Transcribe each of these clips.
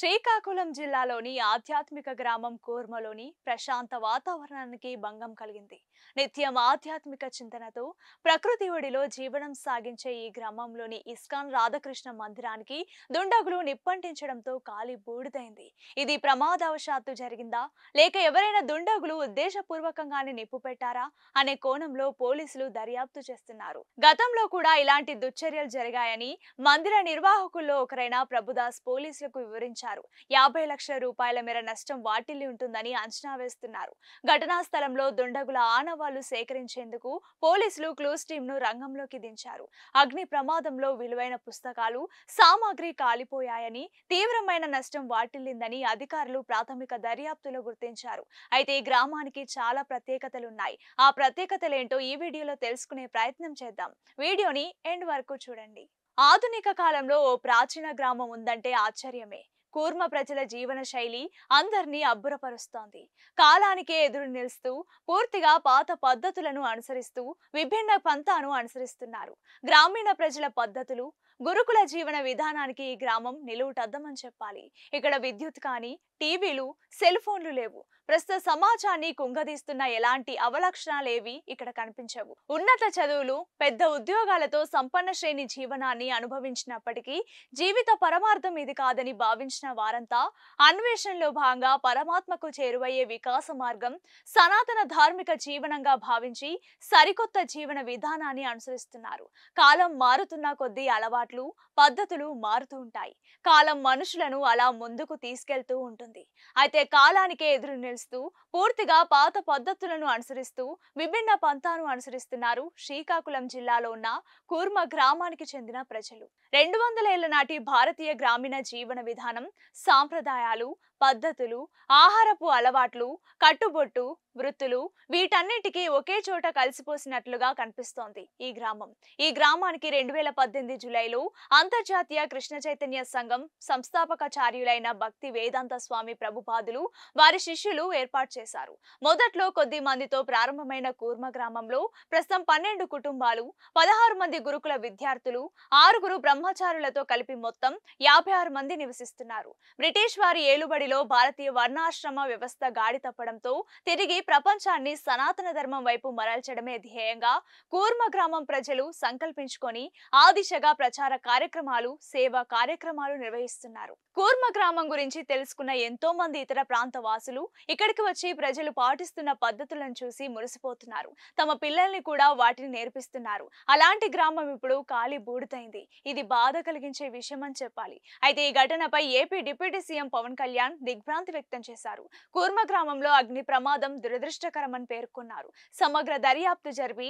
శ్రీకాకుళం జిల్లాలోని ఆధ్యాత్మిక గ్రామం కూర్మలోని ప్రశాంత వాతావరణానికి భంగం కలిగింది. నిత్యం ఆధ్యాత్మిక చింతనతో ప్రకృతి ఒడిలో జీవనం సాగించే ఈ గ్రామంలోని ఇస్కాన్ రాధాకృష్ణ మందిరానికి దుండగులు నిప్పంటించడంతో కాలి బూడిదైంది. ఇది ప్రమాదవశాత్తు జరిగిందా లేక ఎవరైనా దుండగులు ఉద్దేశపూర్వకంగానే నిప్పు పెట్టారా అనే కోణంలో పోలీసులు దర్యాప్తు చేస్తున్నారు. గతంలో కూడా ఇలాంటి దుశ్చర్యలు జరిగాయని మందిర నిర్వాహకుల్లో ఒకరైన ప్రభుదాస్ పోలీసులకు వివరించారు. 50 లక్షల రూపాయల మేర నష్టం వాటిల్లి ఉంటుందని అంచనా వేస్తున్నారు. ఘటనా స్థలంలో దుండగుల ఆనవాళ్లు సేకరించేందుకు పోలీసులు క్లూస్ టీంను రంగంలోకి దించారు. అగ్ని ప్రమాదంలో విలువైన పుస్తకాలు, సామాగ్రి కాలిపోయాయని, తీవ్రమైన నష్టం వాటిల్లిందని అధికారులు ప్రాథమిక దర్యాప్తులో గుర్తించారు. అయితే ఈ గ్రామానికి చాలా ప్రత్యేకతలున్నాయి. ఆ ప్రత్యేకతలేంటో ఈ వీడియోలో తెలుసుకునే ప్రయత్నం చేద్దాం. వీడియోని ఎండ్ వరకు చూడండి. ఆధునిక కాలంలో ఓ ప్రాచీన గ్రామం ఉందంటే ఆశ్చర్యమే. కూర్మ ప్రజల జీవన శైలి అందరినీ అబ్బురపరుస్తోంది. కాలానికే ఎదురు నిలుస్తూ పూర్తిగా పాత పద్ధతులను అనుసరిస్తూ విభిన్న పంథాను అనుసరిస్తున్నారు. గ్రామీణ ప్రజల పద్ధతులు, గురుకుల జీవన విధానానికి ఈ గ్రామం నిలువుటద్దమని చెప్పాలి. ఇక్కడ విద్యుత్ కానీ, టీవీలు, సెల్ ఫోన్లు లేవు. ప్రస్తుత సమాజాన్ని కుంగదీస్తున్న ఎలాంటి అవలక్షణాలేవి ఇక్కడ కనిపించవు. ఉన్నత చదువులు, పెద్ద ఉద్యోగాలతో సంపన్న శ్రేణి జీవనాన్ని అనుభవించినప్పటికీ జీవిత పరమార్థం ఇది కాదని భావించిన వారంతా అన్వేషణలో భాగంగా పరమాత్మకు చేరువయ్యే వికాస మార్గం సనాతన ధార్మిక జీవనంగా భావించి సరికొత్త జీవన విధానాన్ని అనుసరిస్తున్నారు. కాలం మారుతున్న కొద్దీ అలవాట్లు, పద్ధతులు మారుతూ ఉంటాయి. కాలం మనుషులను అలా ముందుకు తీసుకెళ్తూ ఉంటుంది. అయితే కాలానికే ఎదురు నిలుస్తూ పూర్తిగా పాత పద్ధతులను అనుసరిస్తూ విభిన్న పంథాను అనుసరిస్తున్నారు శ్రీకాకుళం జిల్లాలో ఉన్న కూర్మ గ్రామానికి చెందిన ప్రజలు. 200 ఏళ్ల నాటి భారతీయ గ్రామీణ జీవన విధానం, సాంప్రదాయాలు, పద్ధతులు, ఆహారపు అలవాట్లు, కట్టుబొట్టు, వృత్తులు వీటన్నిటికీ ఒకే చోట కలిసిపోసినట్లుగా కనిపిస్తోంది ఈ గ్రామం. ఈ గ్రామానికి 2018 జూలైలో అంతర్జాతీయ కృష్ణ చైతన్య సంఘం సంస్థాపకాచార్యులైన భక్తి వేదాంత స్వామి ప్రభుపాదులు, వారి శిష్యులు ఏర్పాటు చేశారు. మొదట్లో కొద్ది మందితో ప్రారంభమైన కూర్మ గ్రామంలో ప్రస్తుతం 12 కుటుంబాలు, 16 మంది గురుకుల విద్యార్థులు, 6 బ్రహ్మచారులతో కలిపి మొత్తం 56 మంది నివసిస్తున్నారు. బ్రిటిష్ వారి ఏలుబడిలో భారతీయ వర్ణాశ్రమ వ్యవస్థ గాడి తప్పడంతో తిరిగి ప్రపంచాన్ని సనాతన ధర్మం వైపు మరల్చడమే ధ్యేయంగా కూర్మ గ్రామం ప్రజలు సంకల్పించుకొని ఆ దిశగా ప్రచార కార్యక్రమాలు, సేవా కార్యక్రమాలు నిర్వహిస్తున్నారు. కూర్మ గ్రామం గురించి తెలుసుకున్న ఎంతో మంది ఇతర ప్రాంత వాసులు ఇక్కడికి వచ్చి ప్రజలు పాటిస్తున్న పద్ధతులను చూసి మురిసిపోతున్నారు. తమ పిల్లల్ని కూడా వాటిని నేర్పిస్తున్నారు. అలాంటి గ్రామం ఇప్పుడు కాలి బూడిదైంది. ఇది బాధ కలిగించే విషయం అని చెప్పాలి. అయితే ఈ ఘటనపై AP deputy CM Pawan Kalyan దిగ్భ్రాంతి వ్యక్తం చేశారు. కూర్మ గ్రామంలో అగ్ని ప్రమాదం దురదృష్టకరమని పేర్కొన్నారు. సమగ్ర దర్యాప్తు జరిపి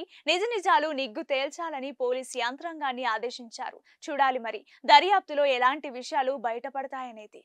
నిజాలు నిగ్గు తేల్చాలని పోలీస్ యంత్రాంగాన్ని ఆదేశించారు. చూడాలి మరి దర్యాప్తులో ఎలాంటి విషయాలు బయటపడతాయనేది.